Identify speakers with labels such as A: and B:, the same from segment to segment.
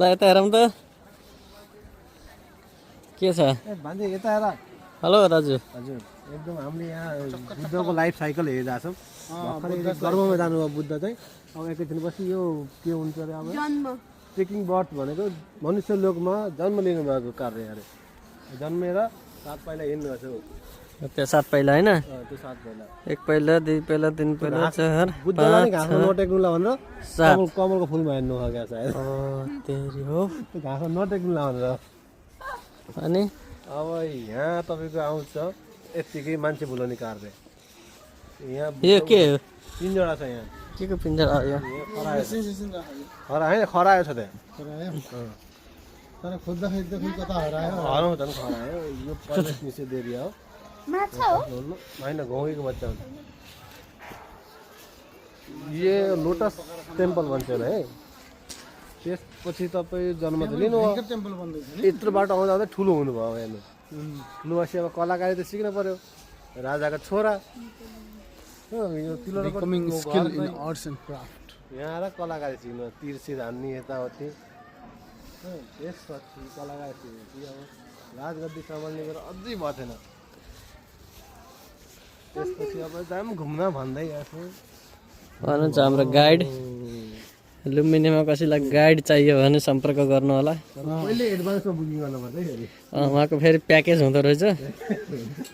A: ल यता हेरौँ त के छ
B: भान्जे यता हेर
A: हेलो दाजु
B: हजुर एकदम हामीले यहाँ बुद्धको लाइफ साइकल हेरिरहेको छौँ भर्खरै गर्भमा जानुभयो बुद्ध चाहिँ अब एकैछिनपछि यो के हुन्छ अरे अब ट्रेकिङ बर्थ भनेको मनुष्य लोकमा जन्म लिनुभएको कार्य अरे जन्मेर 7 पाइला हिँड्नुहोस् हौ
A: त्यो 7 पाइला होइन
B: त्यो 7 पाइला
A: 1 पाइला 2 पाइला 3 पाइला 4
B: बुद्धलाई घाँसमा नटेक्नुला भनेर
A: 7
B: कमलको फुलमा हेर्नु क्या सायद
A: तेरी हो
B: त्यो घाँसमा नटेक्नुला भनेर
A: अनि
B: अब यहाँ तपाईँको आउँछ यत्तिकै मान्छे भुलाउने कार्य यहाँ
A: यो के हो
B: पिन्जरा छ यहाँ
A: के को पिन्जरा हो यो
B: खरायो छ त्यहाँ
C: तर खोज्दाखेरि त फेरि कता हरायो
B: हराउँछ नि खरायो यो परिवेश निषेध एरिया हो होइन घाउको बच्चा हुन्छ यो लोटस टेम्पल भन्छ है त्यसपछि तपाईँ जन्म त लिनु
C: टेम्पल बन्दैछ
B: यत्रो बाटो आउँदा आउँदै ठुलो हुनुभयो अब हेर्नु ठुलो भएपछि अब कलाकारी त सिक्नु पर्यो राजाको छोरा यो pillar
C: coming skill in arts and craft
B: यहाँ आएर कलाकारी सिक्नु तिर्सिर हान्ने यताउति त्यसपछि कलाकारी सिकेपछि अब राजगद्दी सम्हाल्ने गरेर अझै भएको थिएन त्यसपछि अब जाम घुम्न भन्दै आएको
A: भन्नुहुन्छ हाम्रो गाइड लुम्बिनीमा कसैलाई गाइड चाहियो भने सम्पर्क गर्नु होला
B: पहिले एडभान्समा बुकिङ गर्नुपर्छ है फेरि
A: उहाँको फेरि प्याकेज हुँदो रहेछ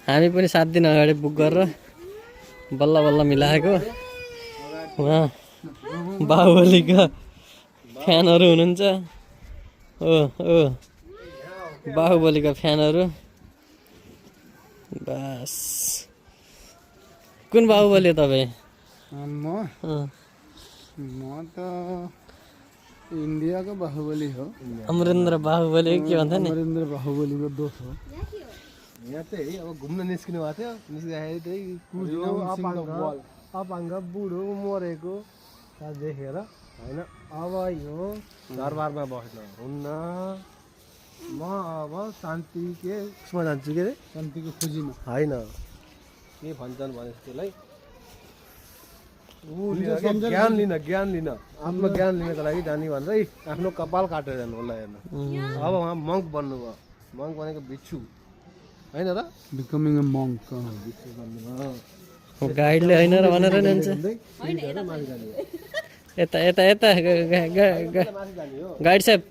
A: हामी पनि 7 दिन अगाडि बुक गरेर बल्ल बल्ल मिलाएको उहाँ बाहुबलीका फ्यानहरू हुनुहुन्छ ओ बाहुबलीका फ्यानहरू बस कुन बाहुबली तपाईँ
C: म त इन्डियाको बाहुबली हो
A: अमरेन्द्र बाहुबली के भन्छ नि
C: नरेन्द्र बाहुबलीको दोष हो
B: यहाँ चाहिँ अब घुम्न निस्किनु भएको थियो निस्किँदाखेरि त्यही कुजो अपाङ्ग बुढो मरेको देखेर होइन अब यो दरबारमा बस्न हुन्न म अब शान्ति के उसमा जान्छु के अरे
C: शान्तिको खोजीमा
B: होइन के भन्छन् भने त्यसलाई ज्ञान लिन आफ्नो ज्ञान लिनको लागि जाने भनेर आफ्नो कपाल काटेर जानु होला हेर्नु अब उहाँ मङ्क बन्नुभयो मङ्क भनेको भिक्षु होइन र
C: बिकमिङ अ मङ्क
A: गाइडले होइन र भनेर नि हुन्छ यता यता यता गाइड साहब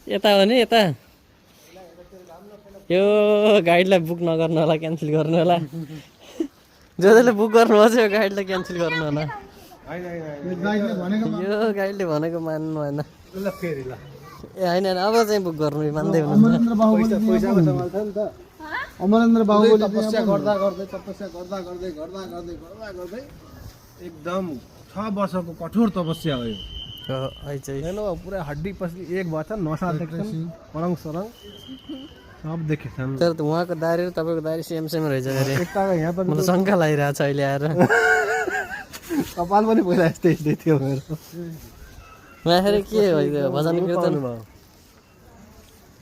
A: यता हो नि यता यो गाइडलाई बुक नगर्नु होला क्यान्सल गर्नु होला जसले बुक गर्नुभएको छ यो गाइडलाई क्यान्सल गर्नु होला यो गाइडले भनेको मान्नु भएन ए होइन अब चाहिँ बुक गर्नु मान्दै हुनुहुन्छ
C: अमरेन्द्र बाहुबली
B: तपस्या गर्दा गर्दै एकदम 6 वर्षको कठोर तपस्या हो यो हेर्नु पुरा हड्डी पसली एक भएछ नसा देख्छन् परङ सरङ सब देखेछन्
A: तर उहाँको दारी र तपाईँको दारी सेम रहेछ अरे
B: एकताको यहाँ पनि
A: मलाई शङ्का लागिरहेको छ अहिले आएर
B: कपाल पनि पहिला यस्तै यस्तै थियो मेरो
A: माखेर के हो भजन कीर्तन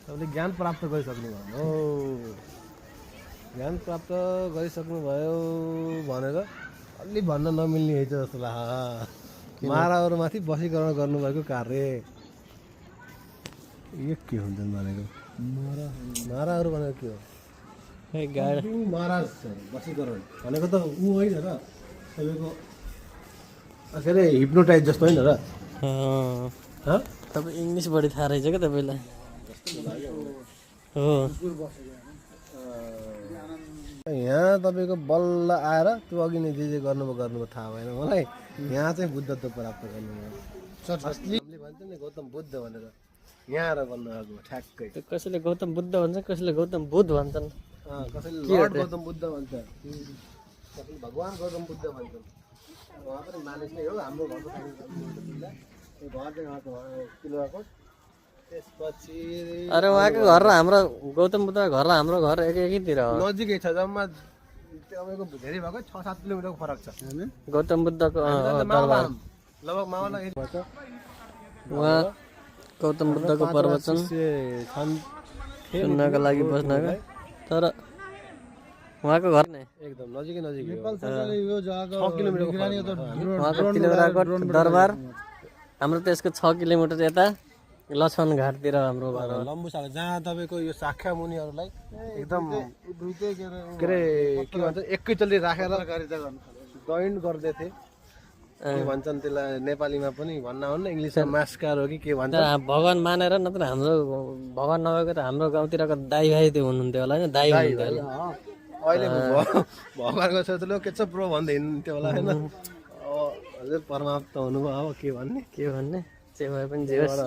B: तपाईँले ज्ञान प्राप्त गरिसक्नु भयो हो ज्ञान प्राप्त गरिसक्नु भयो भनेर अलि भन्न नमिल्ने है जस्तो लाग्छ माराहरूमाथि वशीकरण गर्नुभएको कार्य यो के हुन्छ भनेको माराहरू भनेको के हो महाराज वशीकरण भनेको त ऊ होइन र तपाईँको के अरे हिप्नोटाइज जस्तो होइन र
A: तपाईँ इङ्ग्लिस बढी थाहा रहेछ क्या तपाईँलाई हो
B: यहाँ तपाईँको बल्ल आएर त्यो अघि नै जे गर्नुभयो थाहा भएन मलाई यहाँ चाहिँ बुद्धत्व प्राप्त गर्नुभयो असली भन्छ नि गौतम बुद्ध भनेर यहाँ आएर भन्नुभएको ठ्याक्कै
A: त्यो कसैले गौतम बुद्ध भन्छ कसैले गौतम बुद्ध भन्छन्
B: कसैले लर्ड गौतम बुद्ध भन्छ कसैले भगवान् गौतम बुद्ध भन्छन् उहाँ पनि मानिस नै हो हाम्रो घरको घर चाहिँ उहाँको किलोको त्यसपछि
A: अरे उहाँको घर र हाम्रो गौतम बुद्धको घर र हाम्रो घर एकैतिर हो
B: नजिकै छ जम्मा तपाईँको धेरै भएको 6-7 किलोमिटरको फरक छ
A: गौतम बुद्धको
B: लगभग मावला भन्छ
A: उहाँ गौतम बुद्धको प्रवचन सुन्नको लागि बस्नको तर उहाँको घर नै
B: एकदम नजिकै नजिकै हो।
C: नेपाल सरकारले यो जग्गाको
B: 6 किलोमिटरको
C: निगरानी त
A: उहाँको तिलौराको दरबार हाम्रो त्यसको 6 किलोमिटर यता लक्ष्मण घाटतिर हाम्रो घर हो।
B: लम्बु सागर जहाँ तपाईँको यो शाखा मुनिहरूलाई एकदम
C: दुईटै
B: के अरे के भन्छ एकैचोटि राखेर
C: गरिता गर्नु
B: दैड गर्दै थिए के भन्छन् त्यसलाई नेपालीमा पनि भन्न हुन्न इङ्ग्लिसमा मास्कार हो कि के भन्छ
A: तर भगवान मानेर नत्र हाम्रो भगवान नभएको त हाम्रो गाउँतिरको दाइ भाइ त्यो हुनुहुन्थ्यो होला होइन दाइ हुनुहुन्थ्यो होला
B: अहिले भगवान्को सोच्नु के छ प्रो भन्दै हिँड्थ्यो होला होइन हजुर परमात्मा हुनुभयो अब के भन्ने
A: के भन्ने जे भए पनि जे होस्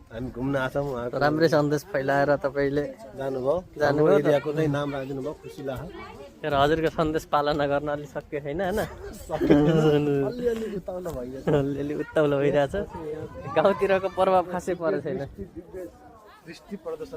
B: हामी घुम्न आछौँ उहाँको
A: राम्रै सन्देश फैलाएर तपाईँले
B: जानुभयो
A: जानुभयो त।
B: एरियाको चाहिँ नाम राखिदिनु भयो खुसी लाग्यो
A: तर हजुरको सन्देश पालना गर्न अलिक सक्यो छैन होइन
B: अलिअलि उताउलो भइरहेछ
A: अलिअलि उत्ताउलो भइरहेछ गाउँतिरको प्रभाव खासै परेको छैन
B: दृष्टि पर्दछ